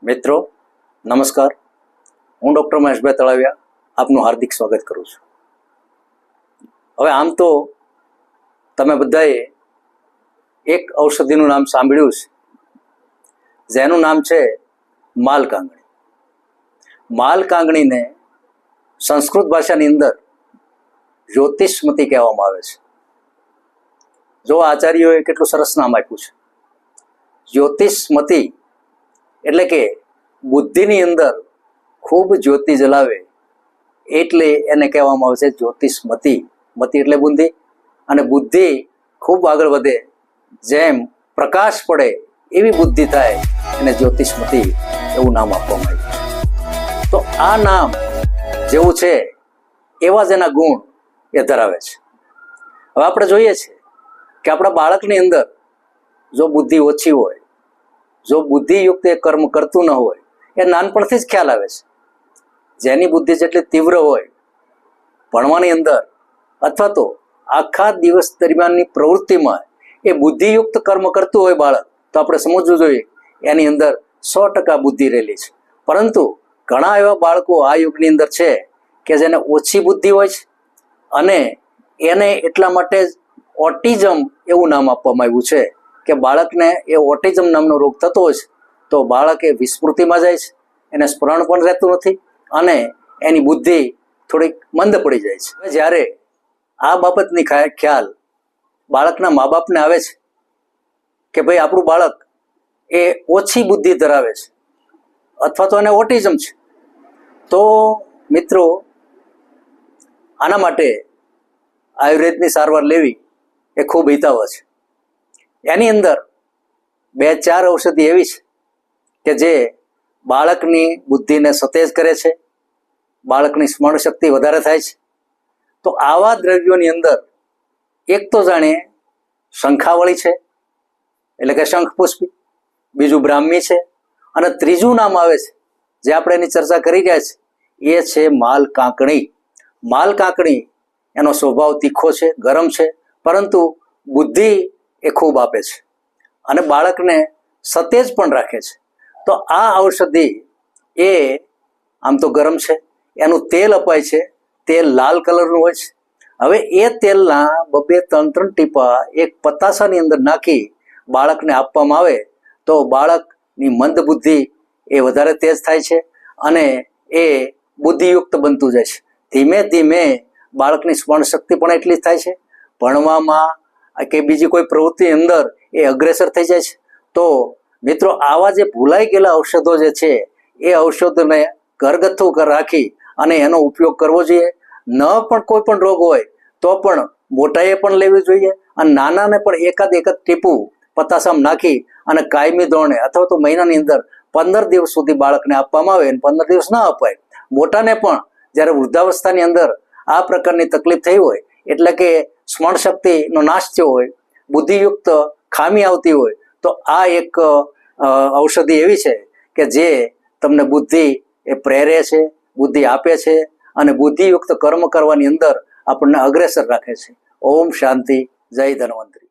મિત્રો નમસ્કાર, હું ડૉક્ટર મહેશભાઈ તળાવિયા આપનું હાર્દિક સ્વાગત કરું છું. હવે આમ તો તમે બધાએ એક ઔષધિનું નામ સાંભળ્યું છે, જેનું નામ છે માલકાંગણી. માલકાંગણીને સંસ્કૃત ભાષાની અંદર જ્યોતિષમતી કહેવામાં આવે છે. જો આચાર્યોએ કેટલું સરસ નામ આપ્યું છે, જ્યોતિષમતી. એટલે કે બુદ્ધિની અંદર ખૂબ જ્યોતિ જલાવે એટલે એને કહેવામાં આવે છે જ્યોતિષમતી. મતી એટલે બુદ્ધિ, અને બુદ્ધિ ખૂબ આગળ વધે, જેમ પ્રકાશ પડે એવી બુદ્ધિ થાય, એને જ્યોતિષમતી એવું નામ આપવામાં આવ્યું છે. તો આ નામ જેવું છે એવા જ એના ગુણ એ ધરાવે છે. હવે આપણે જોઈએ છીએ કે આપણા બાળકની અંદર જો બુદ્ધિ ઓછી હોય, જો બુદ્ધિયુક્ત એ કર્મ કરતું ન હોય, એ નાનપણથી જ ખ્યાલ આવે છે. જેની બુદ્ધિ જેટલી તીવ્ર હોય ભણવાની અંદર અથવા તો આખા દિવસ દરમિયાનની પ્રવૃત્તિમાં એ બુદ્ધિયુક્ત કર્મ કરતું હોય બાળક, તો આપણે સમજવું જોઈએ એની અંદર 100% બુદ્ધિ રહેલી છે. પરંતુ ઘણા એવા બાળકો આ યુગની અંદર છે કે જેને ઓછી બુદ્ધિ હોય છે, અને એને એટલા માટે જ ઓટિઝમ એવું નામ આપવામાં આવ્યું છે કે બાળકને એ ઓટિઝમ નામનો રોગ થતો હોય છે, તો બાળક એ વિસ્મૃતિમાં જાય છે, એને સ્મરણ પણ રહેતું નથી, અને એની બુદ્ધિ થોડીક મંદ પડી જાય છે. જ્યારે આ બાબતની ખ્યાલ બાળકના મા બાપને આવે છે કે ભાઈ આપણું બાળક એ ઓછી બુદ્ધિ ધરાવે છે અથવા તો એને ઓટિઝમ છે, તો મિત્રો આના માટે આયુર્વેદની સારવાર લેવી એ ખૂબ હિતાવહ છે. એની અંદર 2-4 ઔષધિ એવી છે કે જે બાળકની બુદ્ધિને સતેજ કરે છે, બાળકની સ્મરણ શક્તિ વધારે થાય છે. તો આવા દ્રવ્યોની અંદર એક તો જાણીએ શંખાવળી છે, એટલે કે શંખ પુષ્પી, બીજું બ્રાહ્મી છે, અને ત્રીજું નામ આવે છે જે આપણે એની ચર્ચા કરી રહ્યા છીએ, એ છે માલકાંકણી. માલકાંકણી એનો સ્વભાવ તીખો છે, ગરમ છે, પરંતુ બુદ્ધિ એ ખૂબ આપે છે અને બાળકને સતેજ પણ રાખે છે. તો આ ઔષધિ એ આમ તો ગરમ છે, એનું તેલ અપાય છે, તેલ લાલ કલરનું હોય છે. હવે એ તેલના 2-3 ટીપા એક પતાસાની અંદર નાખી બાળકને આપવામાં આવે તો બાળકની મંદ બુદ્ધિ એ વધારે તેજ થાય છે અને એ બુદ્ધિયુક્ત બનતું જાય છે. ધીમે ધીમે બાળકની સ્મરણ શક્તિ પણ એટલી જ થાય છે, ભણવામાં કે બીજી કોઈ પ્રવૃત્તિની અંદર એ અગ્રેસર થઈ જાય છે. તો મિત્રો આવા જે ભૂલાઈ ગયેલા ઔષધો જે છે એ ઔષધોને ઘરગથ્થુ રાખી અને એનો ઉપયોગ કરવો જોઈએ. ન પણ કોઈ પણ રોગ હોય તો પણ મોટાએ પણ લેવી જોઈએ, અને નાનાને પણ એકાદ ટીપું પતાસામાં નાખી અને કાયમી ધોરણે અથવા તો મહિનાની અંદર 15 દિવસ સુધી બાળકને આપવામાં આવે, અને 15 દિવસ ના અપાય. મોટાને પણ જ્યારે વૃદ્ધાવસ્થાની અંદર આ પ્રકારની તકલીફ થઈ હોય, એટલે કે સ્મરણ શક્તિનો નાશ થયો હોય, બુદ્ધિયુક્ત ખામી આવતી હોય, તો આ એક ઔષધિ એવી છે કે જે તમને બુદ્ધિ એ પ્રેરે છે, બુદ્ધિ આપે છે, અને બુદ્ધિયુક્ત કર્મ કરવાની અંદર આપણને અગ્રેસર રાખે છે. ઓમ શાંતિ. જય ધન્વંતરી.